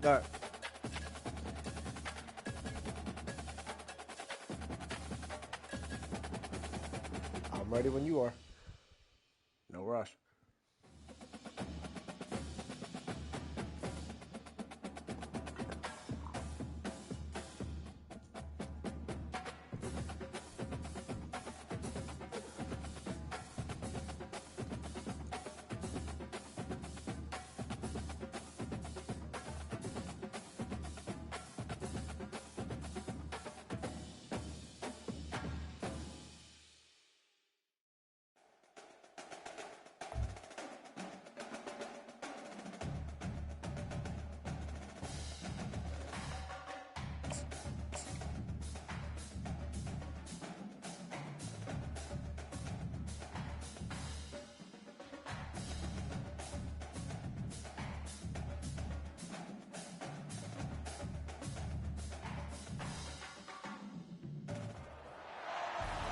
All right. I'm ready when you are. No rush.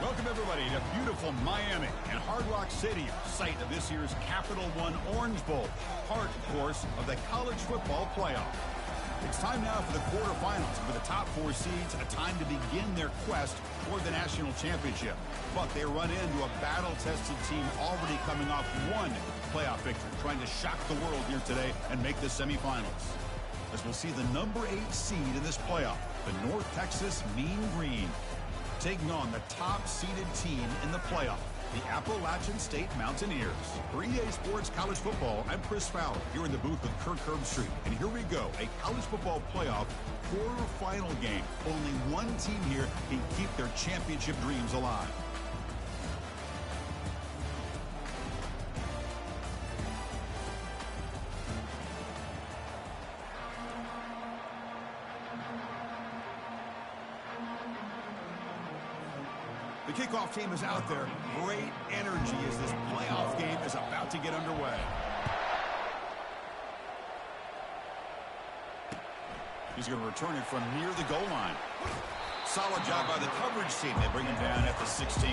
Welcome, everybody, to beautiful Miami and Hard Rock Stadium, site of this year's Capital One Orange Bowl, part, of course, of the college football playoff. It's time now for the quarterfinals, and for the top 4 seeds, a time to begin their quest toward the national championship. But they run into a battle-tested team already coming off one playoff victory, trying to shock the world here today and make the semifinals. As we'll see the number 8 seed in this playoff, the North Texas Mean Green, taking on the top-seeded team in the playoff, the Appalachian State Mountaineers. For EA Sports College Football, I'm Chris Fowler, here in the booth with Kirk Herbstreit. And here we go, a college football playoff quarterfinal game. Only one team here can keep their championship dreams alive. The kickoff team is out there. Great energy as this playoff game is about to get underway. He's going to return it from near the goal line. Solid job by the coverage team. They bring him down at the 16.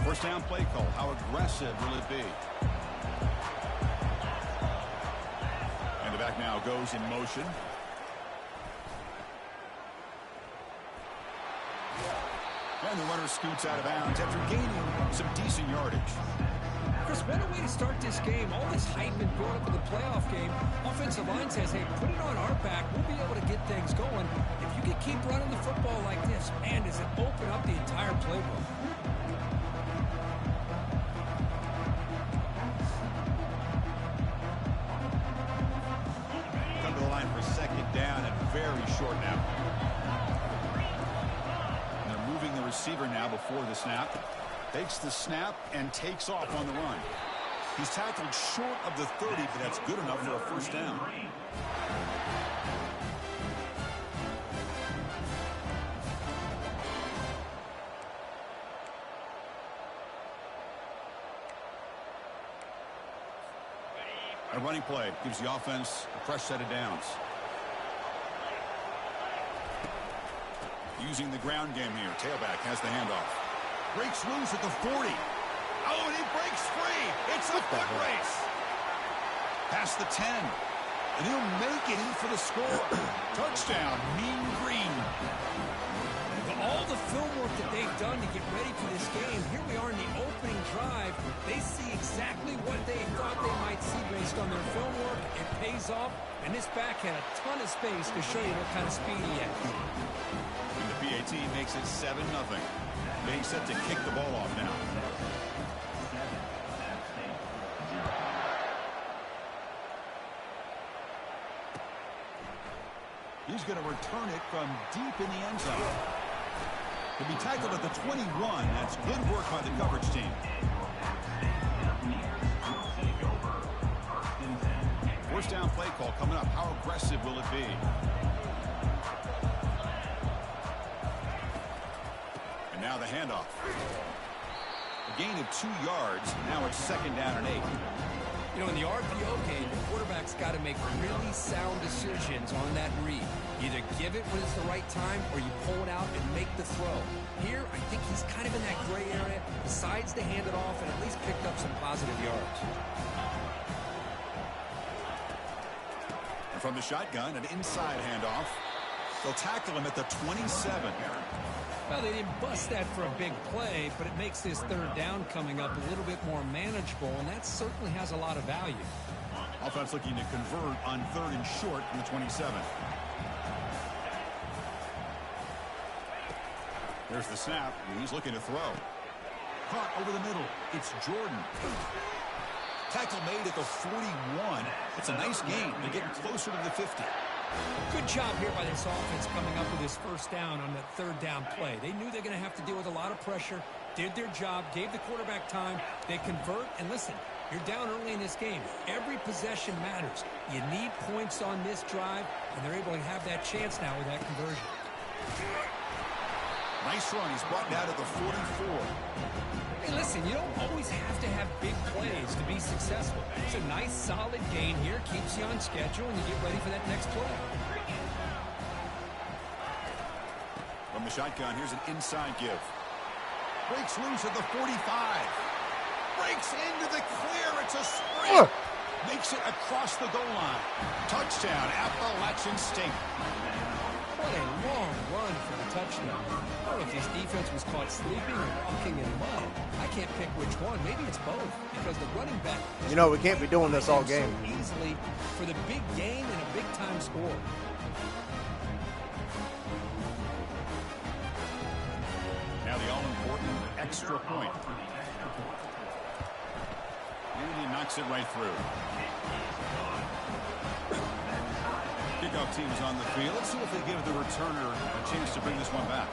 First down play call. How aggressive will it be? And the back now goes in motion. And the runner scoots out of bounds after gaining some decent yardage. Chris, what a way to start this game. All this hype and build up in the playoff game. Offensive line says, hey, put it on our back. We'll be able to get things going. If you can keep running the football like this, man, does it open up the entire playbook. For second down and very short now. And they're moving the receiver now before the snap. Takes the snap and takes off on the run. He's tackled short of the 30, but that's good enough for a first down. A running play gives the offense a fresh set of downs. Using the ground game here. Tailback has the handoff. Breaks loose at the 40. Oh, and he breaks free. It's a foot race. Past the 10. And he'll make it in for the score. Touchdown, Mean Green. All the film work that they've done to get ready for this game, here we are in the opening drive. They see exactly what they thought they might see based on their film work. It pays off, and this back had a ton of space to show you what kind of speed he has. And the PAT makes it 7-0. Being set to kick the ball off now. He's going to return it from deep in the end zone. He'll be tackled at the 21. That's good work by the coverage team. First down play call coming up. How aggressive will it be? And now the handoff. A gain of 2 yards. Now it's second down and 8. You know, in the RPO game, the quarterback's got to make really sound decisions on that read. Either give it when it's the right time or you pull it out and make the throw. Here, I think he's kind of in that gray area, decides to hand it off and at least picked up some positive yards. And from the shotgun, an inside handoff. They'll tackle him at the 27. Well, they didn't bust that for a big play, but it makes this third down coming up a little bit more manageable, and that certainly has a lot of value. Offense looking to convert on 3rd and short from the 27. There's the snap, and he's looking to throw. Caught over the middle. It's Jordan. Tackle made at the 41. It's a nice gain. They're getting closer to the 50. Good job here by this offense coming up with this first down on that third down play. They knew they're going to have to deal with a lot of pressure, did their job, gave the quarterback time. They convert, and listen, you're down early in this game. Every possession matters. You need points on this drive, and they're able to have that chance now with that conversion. Nice run. He's brought down to the 44. Hey, listen, you don't always have to have big plays to be successful. It's a nice, solid gain here. Keeps you on schedule, and you get ready for that next play. From the shotgun, here's an inside give. Breaks loose at the 45. Breaks into the clear. It's a sprint. Makes it across the goal line. Touchdown, Appalachian State. What a long run for the touchdown. I don't know if this defense was caught sleeping or walking in mud. I can't pick which one. Maybe it's both, because the running back... You know, we can't be doing this all game. So easily for the big gain and a big-time score. Now the all-important extra point. And he knocks it right through. Kickoff team is on the field. Let's see if they give the returner a chance to bring this one back.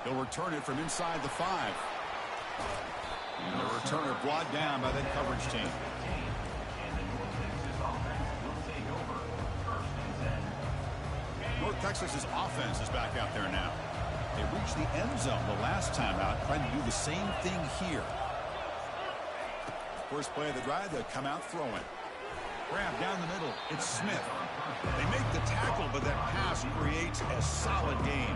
They'll return it from inside the 5. And the returner brought down by that coverage team. North Texas's offense is back out there now. They reached the end zone the last time out, trying to do the same thing here. First play of the drive, they'll come out throwing. Grab down the middle. It's Smith. They make the tackle, but that pass creates a solid gain.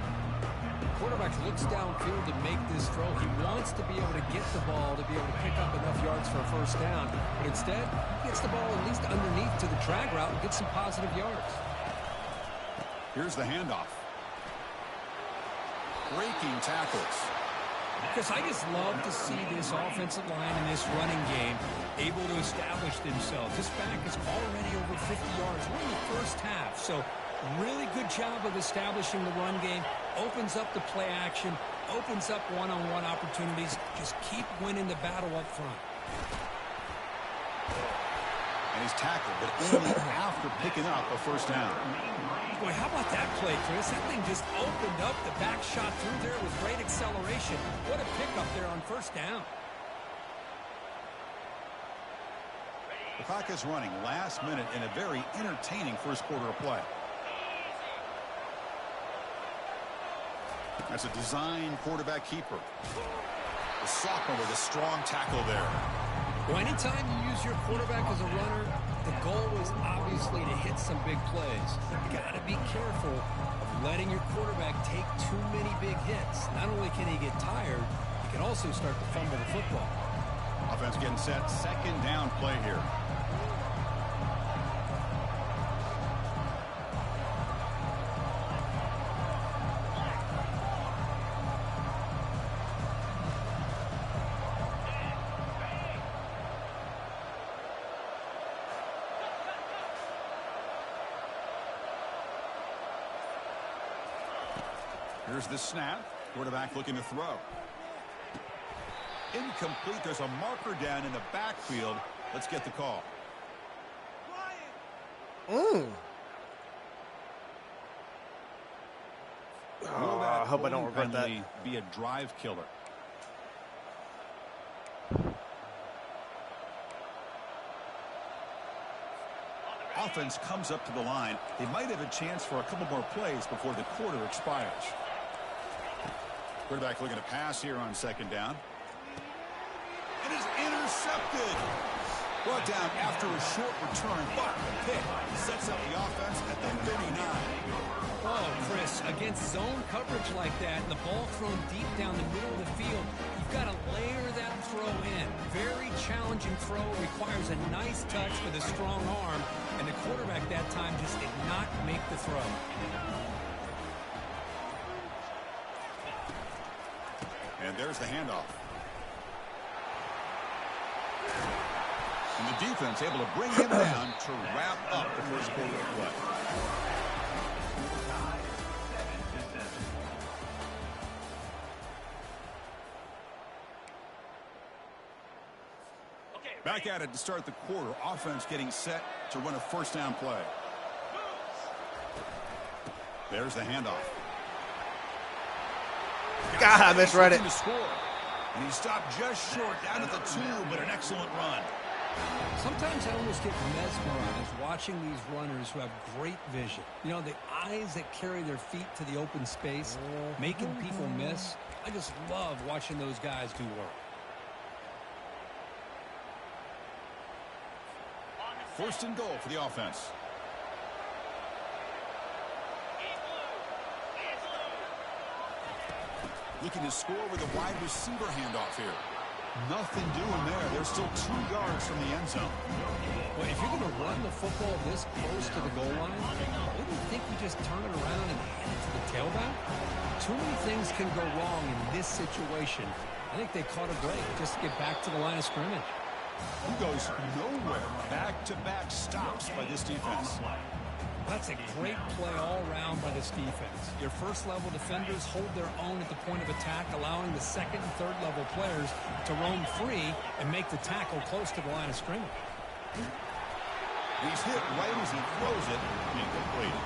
Quarterback looks downfield to make this throw. He wants to be able to get the ball to be able to pick up enough yards for a first down. But instead, he gets the ball at least underneath to the drag route and gets some positive yards. Here's the handoff. Breaking tackles. Because I just love to see this offensive line in this running game able to establish themselves. This back is already over 50 yards. We're in the first half, so really good job of establishing the run game. Opens up the play action, opens up one-on-one opportunities. Just keep winning the battle up front. And he's tackled, but only after picking up a first down. Boy, how about that play, Chris? That thing just opened up. The back shot through there with great acceleration. What a pickup there on first down. The clock is running last minute in a very entertaining first quarter of play. That's a design quarterback keeper. The sophomore with a strong tackle there. Well, anytime you use your quarterback as a runner, the goal is obviously to hit some big plays. You got to be careful of letting your quarterback take too many big hits. Not only can he get tired, he can also start to fumble the football. Offense getting set. Second down play here. Here's the snap. Quarterback looking to throw. Incomplete. There's a marker down in the backfield. Let's get the call. I hope I don't regret that. Be a drive killer. Offense comes up to the line. They might have a chance for a couple more plays before the quarter expires. Quarterback looking to pass here on second down. It is intercepted. Brought down after a short return, but the pick sets up the offense at the 39. Oh, Chris, against zone coverage like that, and the ball thrown deep down the middle of the field, you've got to layer that throw in. Very challenging throw, requires a nice touch with a strong arm, and the quarterback that time just did not make the throw. And there's the handoff. And the defense able to bring him down to wrap up the first quarter of play. Back at it to start the quarter. Offense getting set to run a first down play. There's the handoff. God, I misread it. And he stopped just short down at the 2, but an excellent run. Sometimes I almost get mesmerized watching these runners who have great vision. You know, the eyes that carry their feet to the open space, making people miss. I just love watching those guys do work. First and goal for the offense. Looking to score with a wide receiver handoff here. Nothing doing there. They're still 2 yards from the end zone. Well, if you're going to run the football this close to the goal line, wouldn't you think you just turn it around and hand it to the tailback? Too many things can go wrong in this situation. I think they caught a break just to get back to the line of scrimmage. He goes nowhere. Back-to-back stops by this defense. That's a great play all around by this defense. Your first-level defenders hold their own at the point of attack, allowing the second and third-level players to roam free and make the tackle close to the line of scrimmage. He's hit right as he throws it. Incomplete.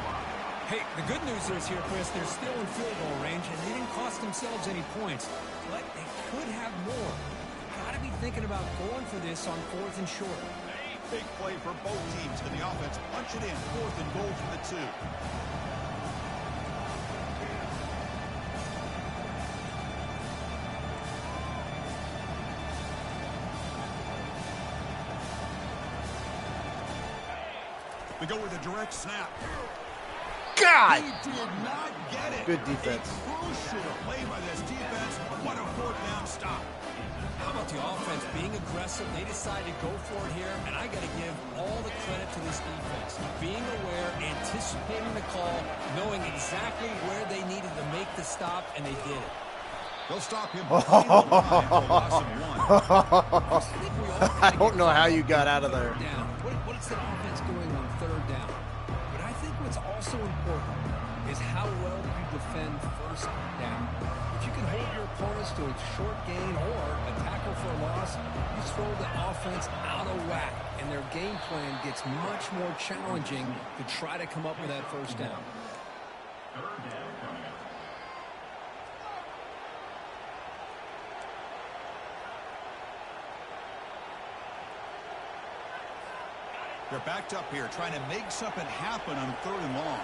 Hey, the good news is here, Chris, they're still in field goal range, and they didn't cost themselves any points, but they could have more. Got to be thinking about going for this on 4th and short. Big play for both teams. Can the offense punch it in? 4th and goal from the 2. We go with a direct snap. God! He did not get it. Good defense. A crucial play by this defense. What a 4th down stop. How about the offense being aggressive? They decided to go for it here, and I got to give all the credit to this defense. Being aware, anticipating the call, knowing exactly where they needed to make the stop, and they did it. They'll stop him behind the line for a loss of 1. I don't know how you got out of there. What's the offense doing on 3rd down? But I think what's also important is how well you defend 1st down. If you can hold your opponents to a short gain or a tackle for a loss, you throw the offense out of whack, and their game plan gets much more challenging to try to come up with that 1st down. They're backed up here, trying to make something happen on 3rd and long.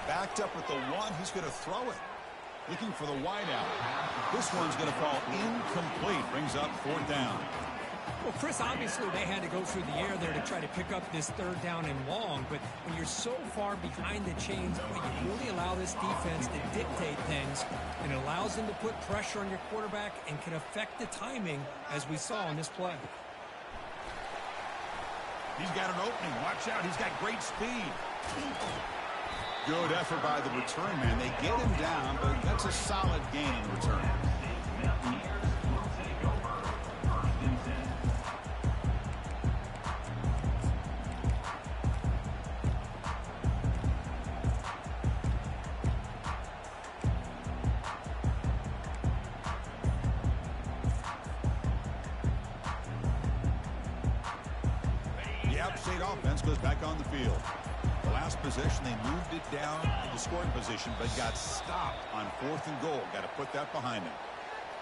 Backed up with the 1, he's going to throw it. Looking for the wide out. This one's going to fall incomplete. Brings up 4th down. Well, Chris, obviously they had to go through the air there to try to pick up this 3rd down and long, but when you're so far behind the chains, you really allow this defense to dictate things, and it allows them to put pressure on your quarterback and can affect the timing, as we saw in this play. He's got an opening. Watch out. He's got great speed. Good effort by the return man. They get him down, but that's a solid gain in return. The App State offense goes back on the field. The last possession, they moved it down to the scoring position, but got stopped on 4th and goal. Got to put that behind him.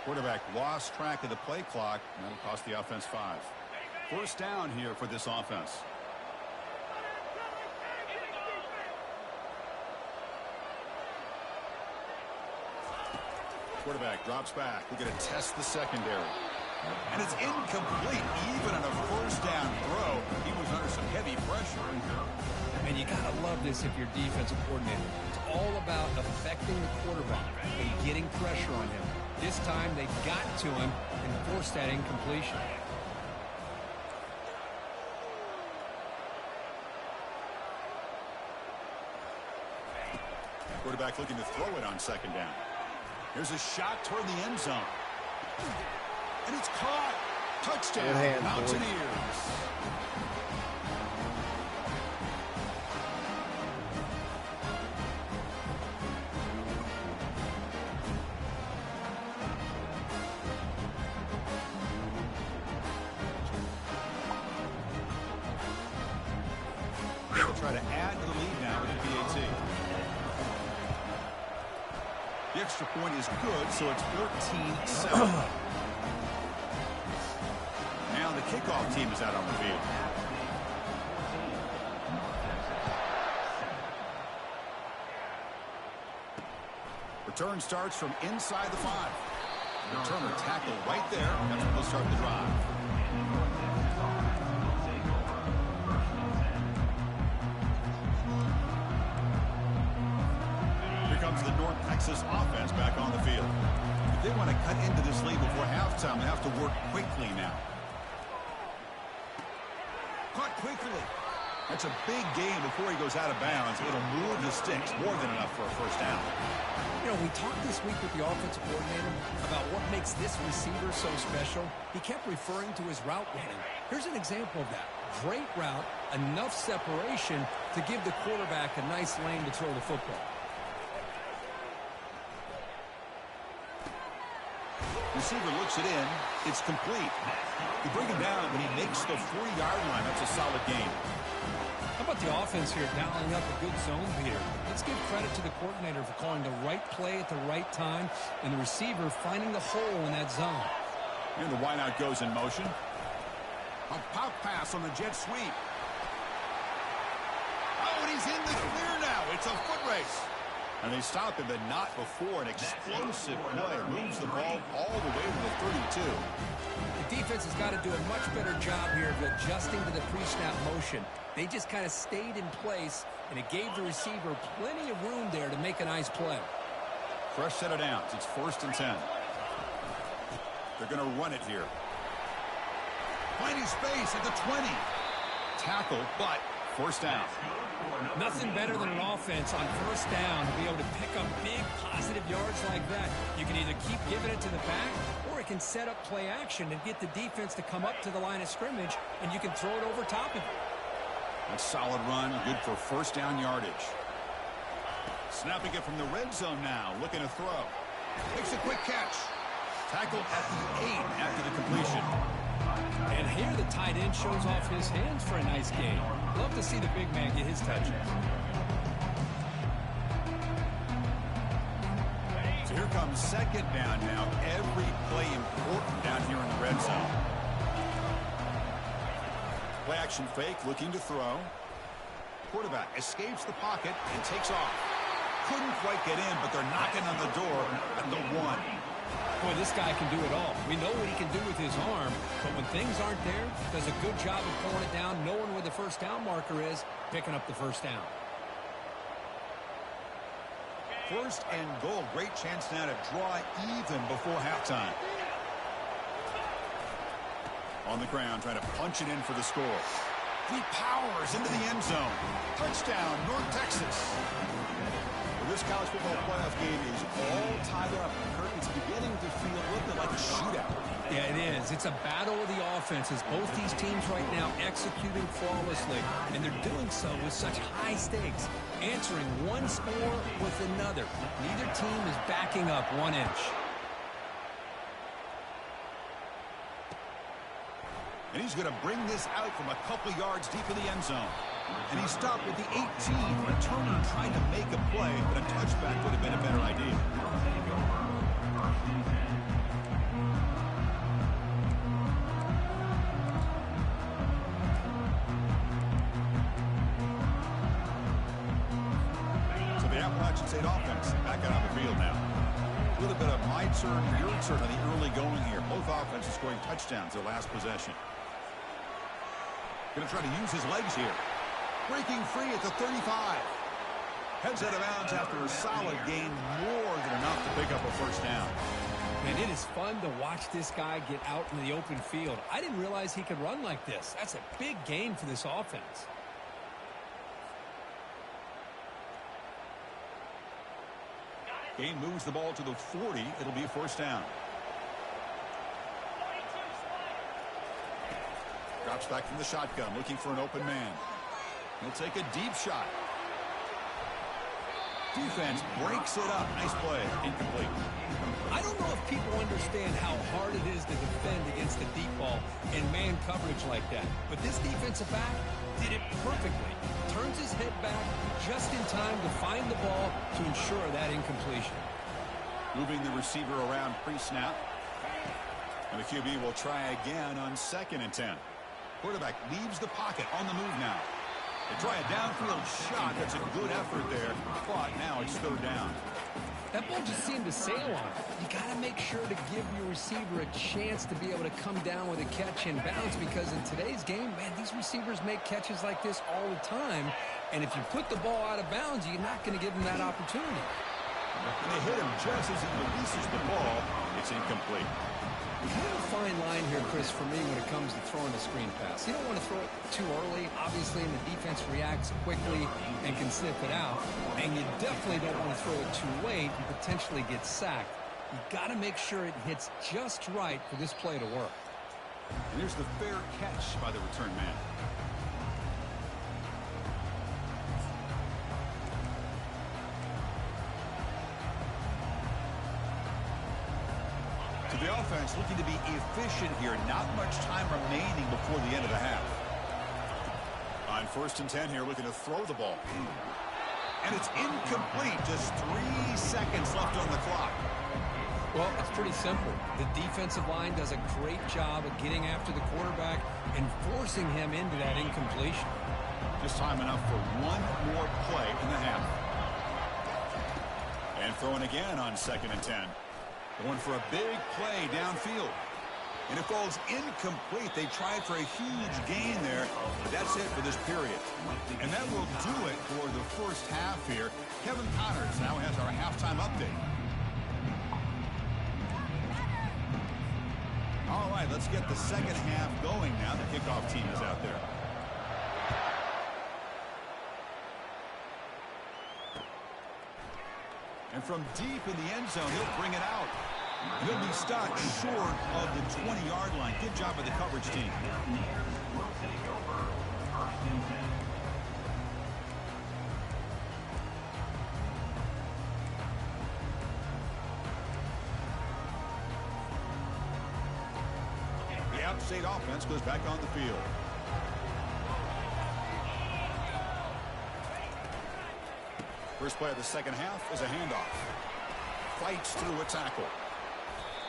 Quarterback lost track of the play clock, and that'll cost the offense 5. First down here for this offense. Quarterback drops back. We're going to test the secondary. And it's incomplete. Even on a first down throw, he was under some heavy pressure. And you got to love this if you're defensive coordinator. It's all about affecting the quarterback and getting pressure on him. This time they got to him and forced that incompletion. Quarterback looking to throw it on second down. Here's a shot toward the end zone. And it's caught. Touchdown, Mountaineers. They'll try to add to the lead now with the PAT. The extra point is good, so it's 14-7. Now the kickoff team is out on the field. Return starts from inside the 5. Returner tackle right there. That's when they'll start the drive. Comes the North Texas offense back on the field. If they want to cut into this lead before halftime, they have to work quickly now. Caught quickly. That's a big gain before he goes out of bounds. It'll move the sticks more than enough for a first down. You know, we talked this week with the offensive coordinator about what makes this receiver so special. He kept referring to his route running. Here's an example of that. Great route, enough separation to give the quarterback a nice lane to throw the football. Receiver looks it in. It's complete. You bring him down when he makes the 40-yard line. That's a solid gain. How about the offense here dialing up a good zone beater? Let's give credit to the coordinator for calling the right play at the right time and the receiver finding the hole in that zone. And the wideout goes in motion. A pop pass on the jet sweep. Oh, and he's in the clear now. It's a foot race. And they stop him, but not before an explosive play. Moves the ball all the way to the 32. The defense has got to do a much better job here of adjusting to the pre-snap motion. They just kind of stayed in place, and it gave the receiver plenty of room there to make a nice play. Fresh set of downs. It's 1st and 10. They're going to run it here. Finding space at the 20. Tackle, but first down. Nothing better than an offense on first down to be able to pick up big positive yards like that. You can either keep giving it to the back, or it can set up play action and get the defense to come up to the line of scrimmage, and you can throw it over top of it. That's solid run, good for first down yardage. Snapping it from the red zone now, looking to throw. Makes a quick catch. Tackle at the 8 after the completion. And here the tight end shows off his hands for a nice game. Love to see the big man get his touches. So here comes second down now. Every play important down here in the red zone. Play action fake, looking to throw. Quarterback escapes the pocket and takes off. Couldn't quite get in, but they're knocking on the door at the 1. Boy, this guy can do it all. We know what he can do with his arm, but when things aren't there, does a good job of pulling it down, knowing where the first down marker is, picking up the first down. 1st and goal. Great chance now to draw even before halftime. On the ground, trying to punch it in for the score. He powers into the end zone. Touchdown, North Texas. Well, this college football playoff game is all tied up. It's beginning to feel a little bit like a shootout. Yeah, it is. It's a battle of the offenses. Both these teams right now executing flawlessly, and they're doing so with such high stakes, answering one score with another. Neither team is backing up 1 inch. And he's going to bring this out from a couple yards deep in the end zone. And he stopped at the 18, returning, trying to make a play, but a touchback would have been a better idea. So the Appalachian State offense back out on the field now. little bit of my turn, your turn on the early going here. Both offenses scoring touchdowns their last possession. Going to try to use his legs here. Breaking free at the 35. Heads out of bounds after a solid gain, more than enough to pick up a first down. And it is fun to watch this guy get out in the open field. I didn't realize he could run like this. That's a big gain for this offense. Gain moves the ball to the 40. It'll be a first down. Drops back from the shotgun, looking for an open man. He'll take a deep shot. Defense breaks it up. Nice play. Incomplete. I don't know if people understand how hard it is to defend against the deep ball and man coverage like that. But this defensive back did it perfectly. Turns his head back just in time to find the ball to ensure that incompletion. Moving the receiver around pre-snap. And the QB will try again on 2nd and 10. Quarterback leaves the pocket on the move now. They try a downfield shot. That's a good effort there. But now it's 3rd down. That ball just seemed to sail on it. You got to make sure to give your receiver a chance to be able to come down with a catch and bounce, because in today's game, man, these receivers make catches like this all the time. And if you put the ball out of bounds, you're not going to give them that opportunity. And they hit him just as he releases the ball. It's incomplete. Kind of a fine line here, Chris, for me when it comes to throwing a screen pass. You don't want to throw it too early, obviously, and the defense reacts quickly and can sniff it out. And you definitely don't want to throw it too late and potentially get sacked. You got to make sure it hits just right for this play to work. And here's the fair catch by the return man. The offense looking to be efficient here. Not much time remaining before the end of the half. On 1st and 10 here, looking to throw the ball. And it's incomplete. Just 3 seconds left on the clock. Well, it's pretty simple. The defensive line does a great job of getting after the quarterback and forcing him into that incompletion. Just time enough for one more play in the half. And throwing again on 2nd and 10. Going for a big play downfield. And it falls incomplete. They tried for a huge gain there, but that's it for this period. And that will do it for the first half here. Kevin Connors now has our halftime update. All right, let's get the second half going now. The kickoff team is out there. And from deep in the end zone, he'll bring it out. He'll be stopped short of the 20-yard line. Good job by the coverage team. The outside offense goes back on the field. First play of the second half is a handoff. Fights through a tackle.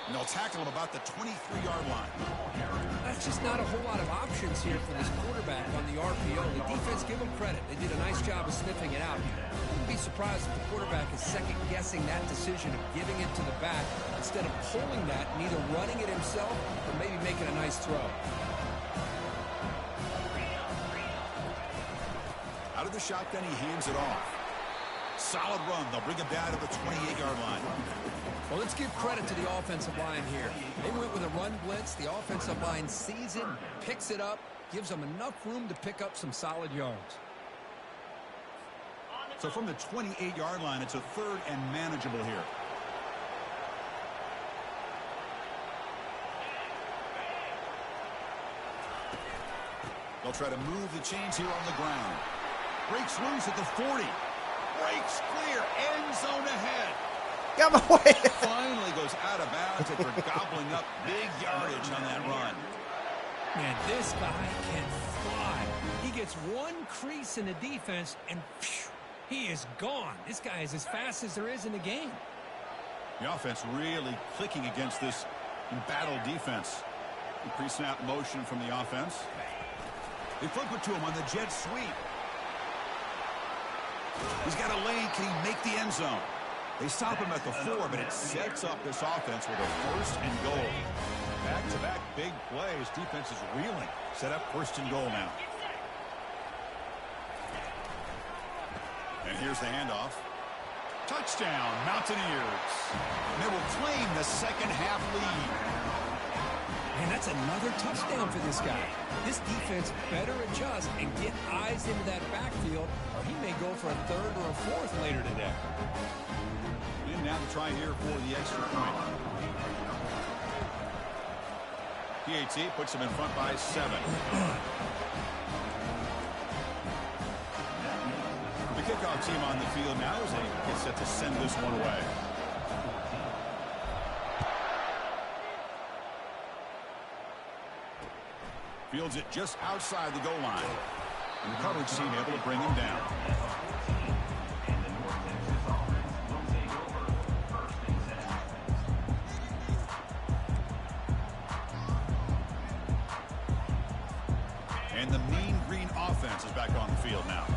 And they'll tackle him about the 23-yard line. That's just not a whole lot of options here for this quarterback on the RPO. The defense, give them credit. They did a nice job of sniffing it out. I wouldn't be surprised if the quarterback is second-guessing that decision of giving it to the back instead of pulling that and either running it himself or maybe making a nice throw. Out of the shotgun, he hands it off. Solid run. They'll bring him down to the 28-yard line. Well, let's give credit to the offensive line here. They went with a run blitz. The offensive line sees it, picks it up, gives them enough room to pick up some solid yards. So from the 28-yard line, it's a 3rd and manageable here. They'll try to move the chains here on the ground. Breaks loose at the 40. Breaks clear. End zone ahead. Got my way. Finally goes out of bounds after gobbling up big yardage on that run. Man, this guy can fly. He gets one crease in the defense, and phew, he is gone. This guy is as fast as there is in the game. The offense really clicking against this embattled defense. The pre-snap motion from the offense. They flip it to him on the jet sweep. He's got a lane. Can he make the end zone? They stop him at the 4, but it sets up this offense with a 1st and goal. Back-to-back big plays. Defense is reeling. Set up 1st and goal now. And here's the handoff. Touchdown, Mountaineers. And they will claim the second half lead. And that's another touchdown for this guy. This defense better adjust and get eyes into that backfield, or he may go for a 3rd or a 4th later today. And now to try here for the extra point. PAT puts him in front by 7. The kickoff team on the field now as they get set to send this one away. Fields it just outside the goal line. And the coverage team able to bring him down. And the mean green offense is back on the field now.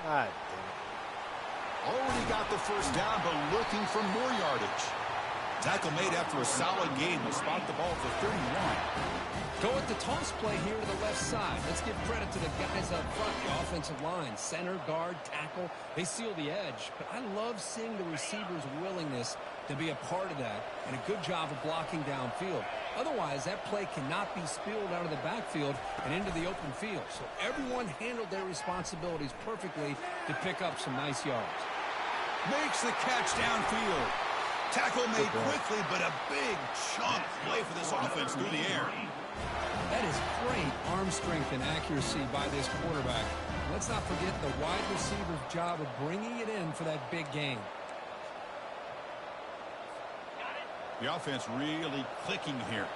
God Already got the 1st down, but looking for more yardage. Tackle made after a solid gain. Will spot the ball for 31. Go with the toss play here to the left side. Let's give credit to the guys up front, the offensive line, center, guard, tackle. They seal the edge. But I love seeing the receiver's willingness to be a part of that and a good job of blocking downfield. Otherwise, that play cannot be spilled out of the backfield and into the open field. So everyone handled their responsibilities perfectly to pick up some nice yards. Makes the catch downfield. Tackle made quickly, but a big chunk play for this offense through the air. That is great arm strength and accuracy by this quarterback. Let's not forget the wide receiver's job of bringing it in for that big gain. The offense really clicking here.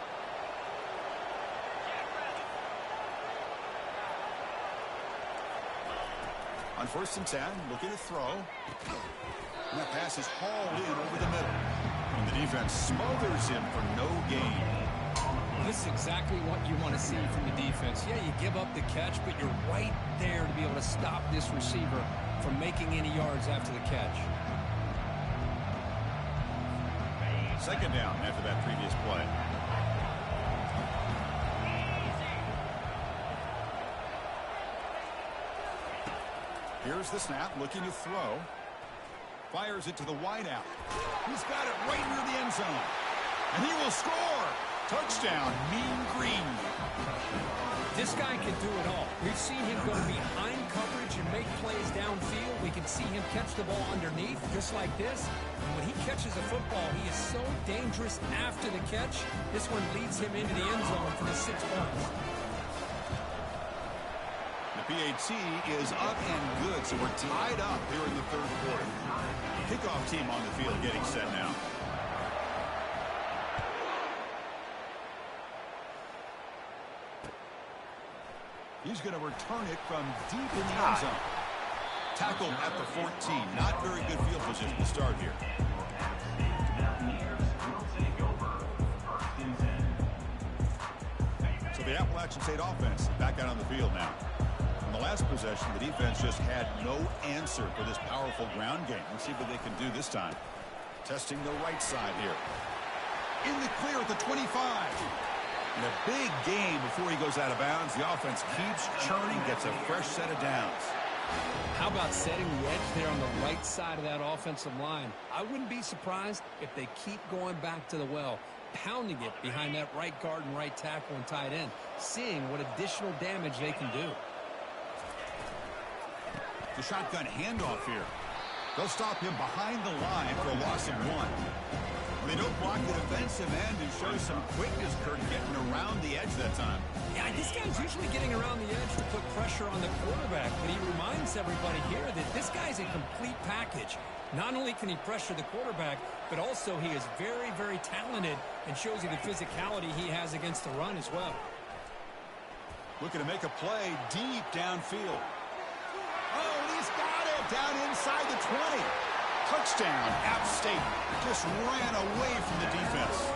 On 1st and 10, looking to throw. And that pass is hauled in over the middle. And the defense smothers him for no gain. This is exactly what you want to see from the defense. Yeah, you give up the catch, but you're right there to be able to stop this receiver from making any yards after the catch. 2nd down after that previous play. Here's the snap, looking to throw. Fires it to the wideout. He's got it right near the end zone. And he will score. Touchdown, Mean Green. This guy can do it all. We've seen him go behind coverage and make plays downfield. We can see him catch the ball underneath, just like this. And when he catches a football, he is so dangerous after the catch. This one leads him into the end zone for the 6 points. The PAT is up and good, so we're tied up here in the 3rd quarter. Kickoff team on the field getting set now. He's going to return it from deep in the end zone. Tackled at the 14. Not very good field position to start here. So the Appalachian State offense back out on the field now. In the last possession, the defense just had no answer for this powerful ground game. Let's see what they can do this time. Testing the right side here. In the clear at the 25. And a big game before he goes out of bounds. The offense keeps churning, gets a fresh set of downs. How about setting the edge there on the right side of that offensive line? I wouldn't be surprised if they keep going back to the well, pounding it behind that right guard and right tackle and tight end, seeing what additional damage they can do. The shotgun handoff here. They'll stop him behind the line for a loss of 1. They don't block the defensive end and show some quickness, Kurt, getting around the edge that time. Yeah, this guy's usually getting around the edge to put pressure on the quarterback, but he reminds everybody here that this guy's a complete package. Not only can he pressure the quarterback, but also he is very, very talented and shows you the physicality he has against the run as well. Looking to make a play deep downfield. Oh, he's got it down inside the 20. Touchdown, App State. Just ran away from the defense.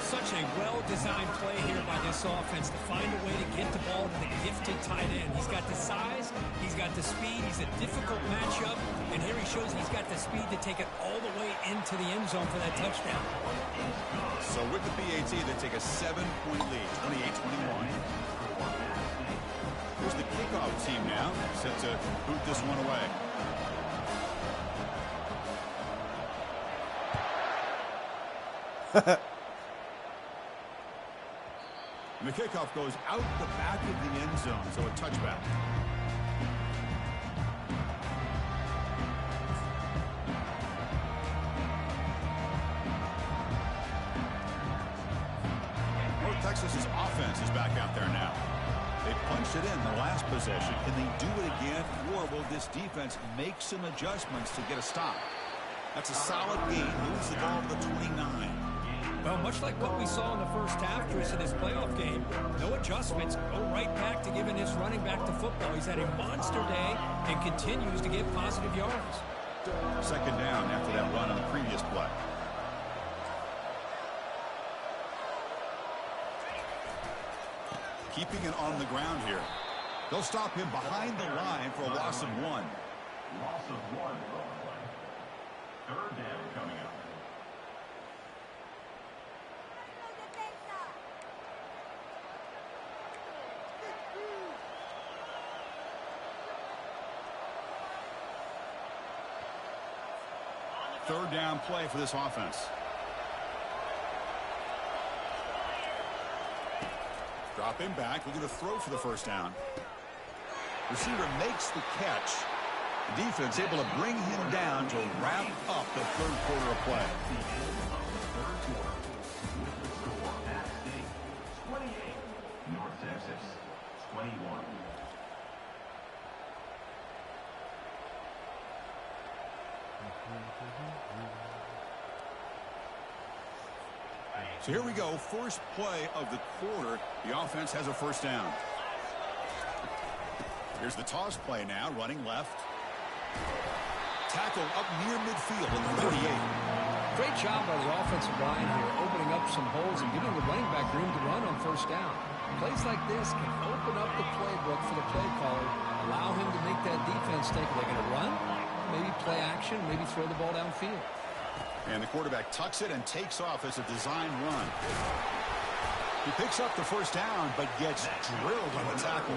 Such such a well-designed play here by this offense to find a way to get the ball to the gifted tight end. He's got the size, he's got the speed, he's a difficult matchup, and here he shows he's got the speed to take it all the way into the end zone for that touchdown. So with the BAT, they take a 7-point lead, 28-21. Here's the kickoff team now, set to boot this one away. And the kickoff goes out the back of the end zone, so a touchback. North Texas's offense is back out there now. They punched it in the last possession. Can they do it again, or will this defense make some adjustments to get a stop? That's a solid gain. Moves the ball to the 29. Well, much like what we saw in the first half, Chris, in this playoff game, no adjustments, go right back to giving his running back the football. He's had a monster day and continues to get positive yards. Second down after that run on the previous play. Keeping it on the ground here. They'll stop him behind the line for a loss of 1. Loss of 1. Third down coming up. Third down play for this offense. Drop him back. We're going to throw for the first down. Receiver makes the catch. The defense able to bring him down to wrap up the third quarter of play. With the score at stake, 28, North Texas, 21. So here we go. First play of the quarter. The offense has a first down. Here's the toss play now, running left. Tackle up near midfield at the 38. Great job by the offensive line here, opening up some holes and giving the running back room to run on first down. Plays like this can open up the playbook for the play caller, allow him to make that defense think they're going to run, maybe play action, maybe throw the ball downfield. And the quarterback tucks it and takes off as a design run. He picks up the first down, but gets drilled on the tackle.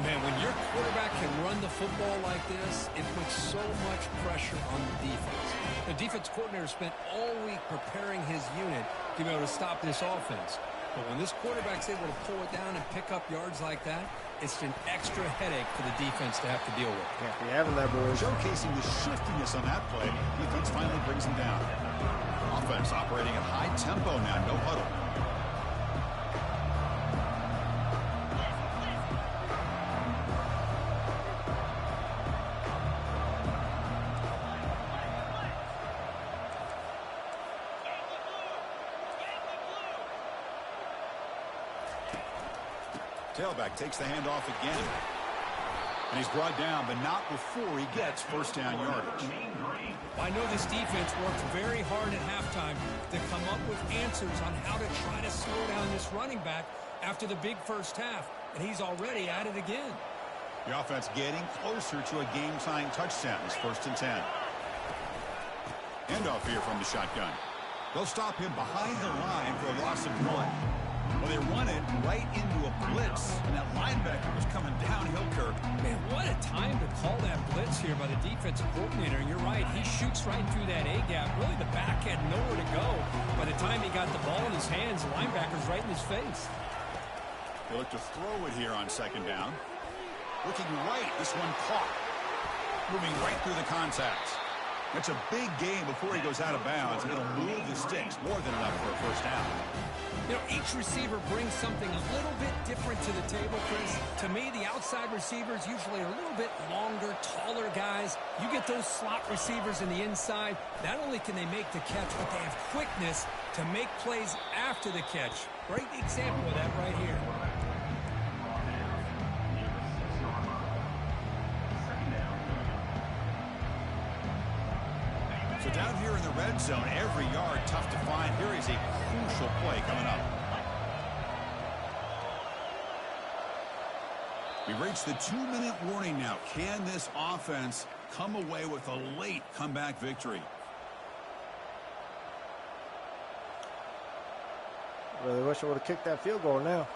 Man, when your quarterback can run the football like this, it puts so much pressure on the defense. The defense coordinator spent all week preparing his unit to be able to stop this offense. But when this quarterback's able to pull it down and pick up yards like that, it's an extra headache for the defense to have to deal with. Can't be having that, boys. Showcasing the shiftiness on that play, defense finally brings him down. Offense operating at high tempo now, no huddle. Tailback takes the handoff again. And he's brought down, but not before he gets first down yardage. I know this defense worked very hard at halftime to come up with answers on how to try to slow down this running back after the big first half, and he's already at it again. The offense getting closer to a game-tying touchdown. It's 1st and 10. Handoff here from the shotgun. They'll stop him behind the line for a loss of 1. Well, they run it right into a blitz, and that linebacker was coming downhill, Kirk. Man, what a time to call that blitz here by the defensive coordinator. And you're right, he shoots right through that A-gap. Really, the back had nowhere to go. By the time he got the ball in his hands, the linebacker's right in his face. They look to throw it here on second down. Looking right, this one caught. Moving right through the contact. That's a big gain before he goes out of bounds. It'll move the sticks, more than enough for a first down. You know, each receiver brings something a little bit different to the table, Chris. To me, the outside receivers usually are a little bit longer, taller guys. You get those slot receivers in the inside, not only can they make the catch, but they have quickness to make plays after the catch. Great example of that right here. So down here in the red zone. Every yard tough to find. Here is a crucial play coming up. We've reached the 2-minute warning now. Can this offense come away with a late comeback victory? Really wish I would have kicked that field goal now.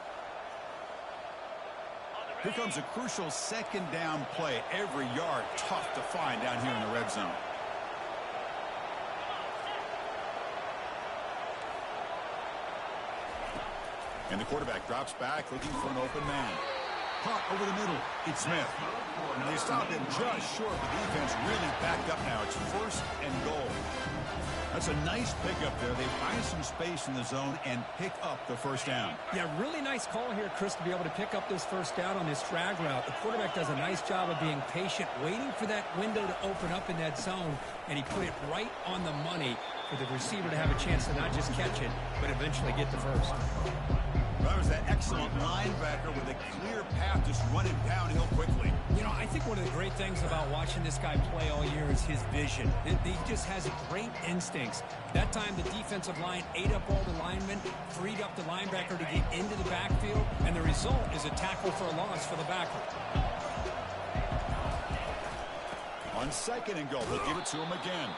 Here comes a crucial second down play. Every yard tough to find down here in the red zone. And the quarterback drops back looking for an open man. Caught over the middle. It's Smith. And they stopped him just short. The defense really backed up now. It's 1st and goal. That's a nice pickup there. They find some space in the zone and pick up the first down. Yeah, really nice call here, Chris, to be able to pick up this first down on this drag route. The quarterback does a nice job of being patient, waiting for that window to open up in that zone, and he put it right on the money for the receiver to have a chance to not just catch it, but eventually get the first. That was that excellent linebacker with a clear path, just running downhill quickly. You know, I think one of the great things about watching this guy play all year is his vision. He just has great instincts. That time, the defensive line ate up all the linemen, freed up the linebacker to get into the backfield, and the result is a tackle for a loss for the backer. On 2nd and goal, they'll give it to him again.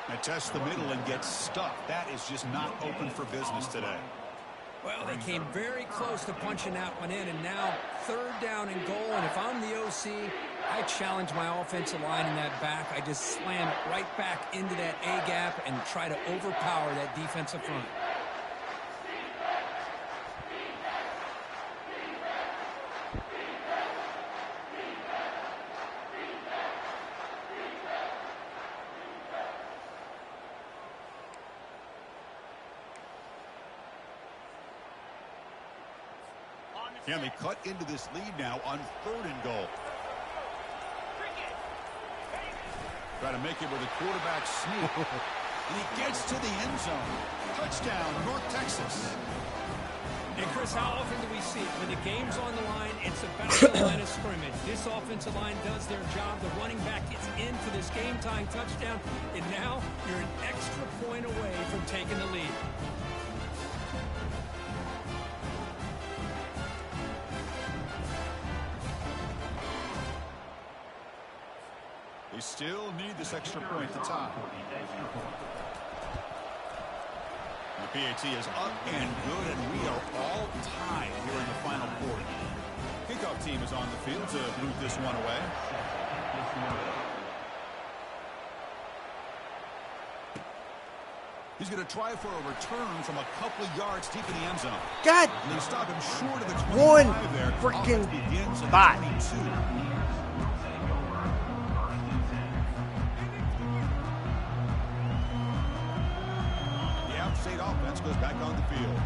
They test the middle and get stuck. That is just not open for business today. Well, they came very close to punching that one in, and now 3rd down and goal. And if I'm the OC, I challenge my offensive line in that back. I just slam it right back into that A gap and try to overpower that defensive front. Can they cut into this lead now on 3rd and goal? Try to make it with a quarterback sneak. And he gets to the end zone. Touchdown, North Texas. And Chris, how often do we see it? When the game's on the line, it's about the line of scrimmage. This offensive line does their job. The running back gets in for this game-tying touchdown. And now you're an extra point away from taking the lead. They still need this extra point to tie. The PAT is up and good, and we are all tied here in the final quarter. Kickoff team is on the field to root this one away. He's going to try for a return from a couple of yards deep in the end zone. God! And they stop him short of the 25 One there. freaking begins at bot. 22. State offense goes back on the field.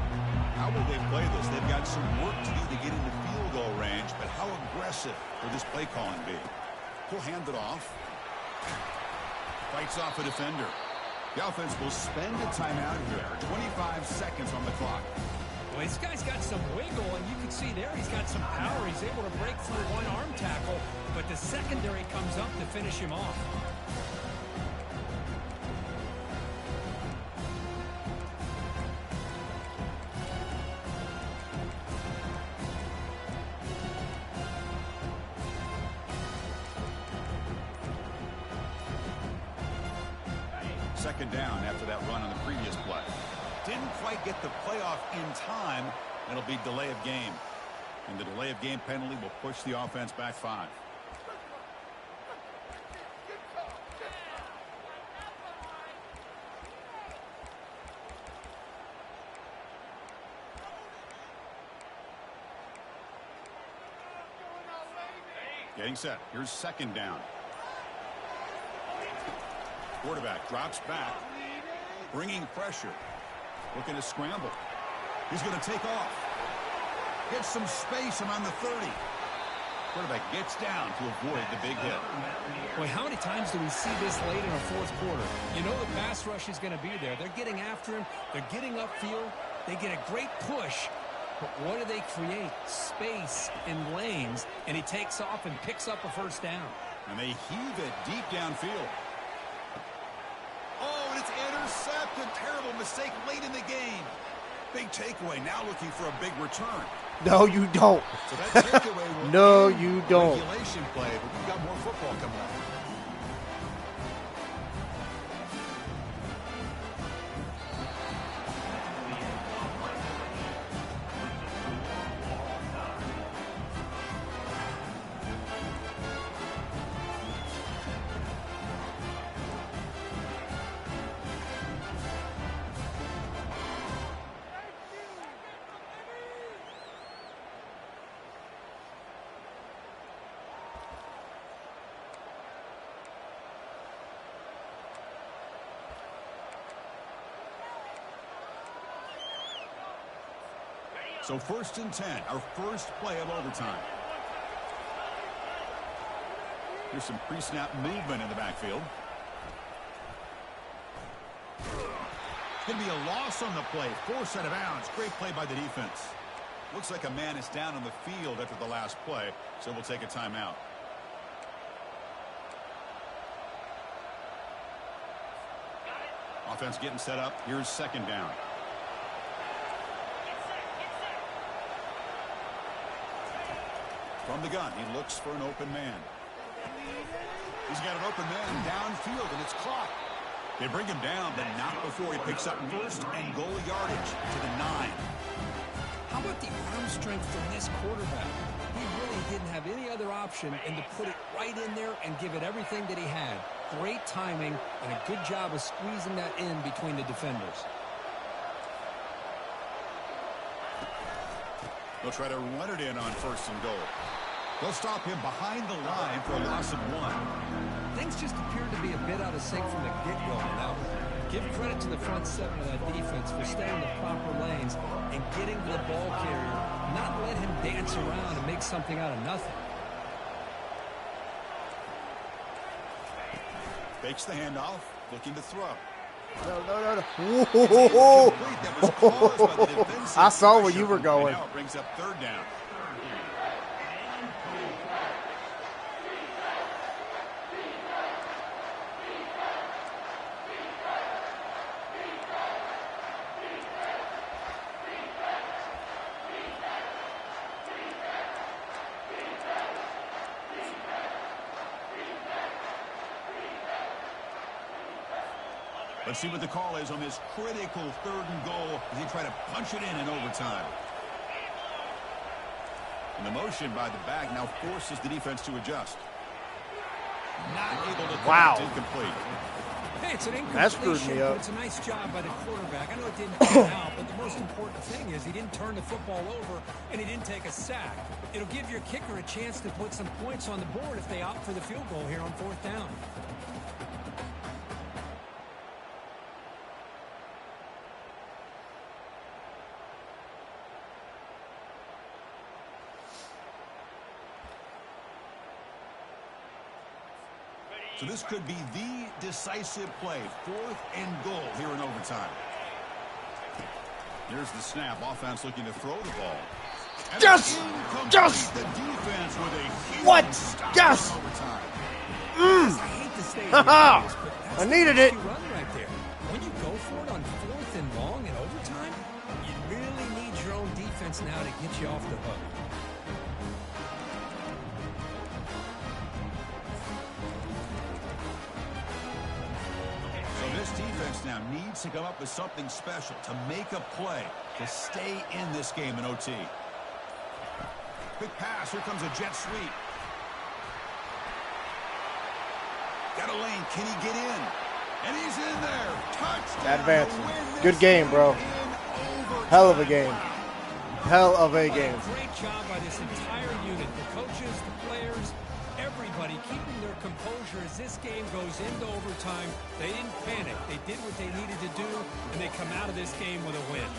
How will they play this? They've got some work to do to get into field goal range, but how aggressive will this play calling be? He'll hand it off. Fights off a defender. The offense will spend a timeout here. 25 seconds on the clock. Well, this guy's got some wiggle, and you can see there he's got some power. He's able to break through one arm tackle, but the secondary comes up to finish him off. Second down after that run on the previous play. Didn't quite get the playoff in time. It'll be delay of game. And the delay of game penalty will push the offense back 5. Getting set. Here's second down. Quarterback drops back, bringing pressure, looking to scramble. He's going to take off. Gets some space around the 30. Quarterback gets down to avoid the big hit. Boy, how many times do we see this late in our fourth quarter? You know the pass rush is going to be there. They're getting after him. They're getting upfield. They get a great push. But what do they create? Space in lanes. And he takes off and picks up a first down. And they heave it deep downfield. Oh, and it's intercepted. a terrible mistake late in the game. Big takeaway, now looking for a big return. No, you don't. So that takeaway will No, end you don't. regulation play, but we've got more football coming up. So 1st and 10, our first play of overtime. Here's some pre-snap movement in the backfield. Going to be a loss on the play. Forced out of bounds. Great play by the defense. Looks like a man is down on the field after the last play, so we'll take a timeout. Offense getting set up. Here's 2nd down. From the gun, he looks for an open man. He's got an open man downfield, and it's caught. They bring him down, but not before he picks up 1st and goal yardage to the 9. How about the arm strength from this quarterback? He really didn't have any other option than to put it right in there and give it everything that he had. Great timing and a good job of squeezing that in between the defenders. They'll try to run it in on 1st and goal. They'll stop him behind the line for a loss of 1. Things just appeared to be a bit out of sync from the get-go on that one. Give credit to the front 7 of that defense for staying in the proper lanes and getting to the ball carrier, not let him dance around and make something out of nothing. Fakes the handoff, looking to throw. No. That was caused by the defensive I saw where pressure. you were going. Now it brings up 3rd down. Let's see what the call is on this critical 3rd and goal as he try to punch it in overtime. And the motion by the back now forces the defense to adjust. Not able to connect. Incomplete. Hey, it's an That screwed incompletion, me up. but it's a nice job by the quarterback. I know it didn't turn out, but the most important thing is he didn't turn the football over and he didn't take a sack. It'll give your kicker a chance to put some points on the board if they opt for the field goal here on 4th down. So this could be the decisive play. 4th and goal here in overtime. Here's the snap. Offense looking to throw the ball. And Yes! Yes! The defense with a huge What? stop Yes! in overtime. I hate to stay Ha-ha! this, but that's I the needed it. risky run right there. When you go for it on 4th and long in overtime, you really need your own defense now to get you off the hook. So this defense now needs to come up with something special to make a play to stay in this game in OT. Quick pass. Here comes a jet sweep. Got a lane. Can he get in? And he's in there. Touchdown. Advancing. Good game, bro. Hell of a game. Hell of a game. Great job by this entire unit. The coaches, the players, everybody keeping their composure as this game goes into overtime. They didn't panic. They did what they needed to do, and they come out of this game with a win.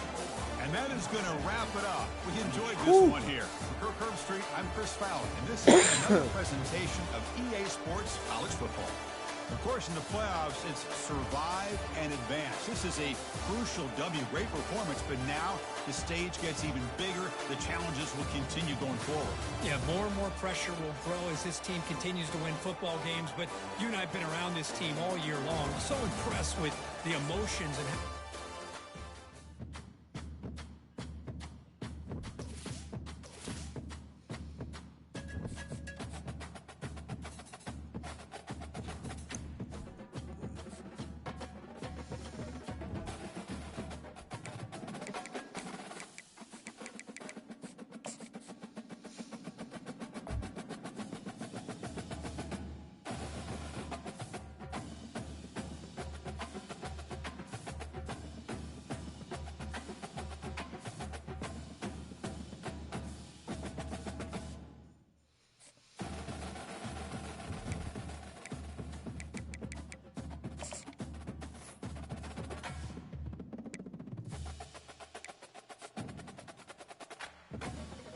And that is going to wrap it up. We enjoyed this one here. For Kirk Herbstreit, I'm Chris Fowler, and this is another presentation of EA Sports College Football. Of course, in the playoffs, it's survive and advance. This is a crucial W. Great performance, but now the stage gets even bigger. The challenges will continue going forward. Yeah, more and more pressure will grow as this team continues to win football games, but you and I have been around this team all year long. So impressed with the emotions and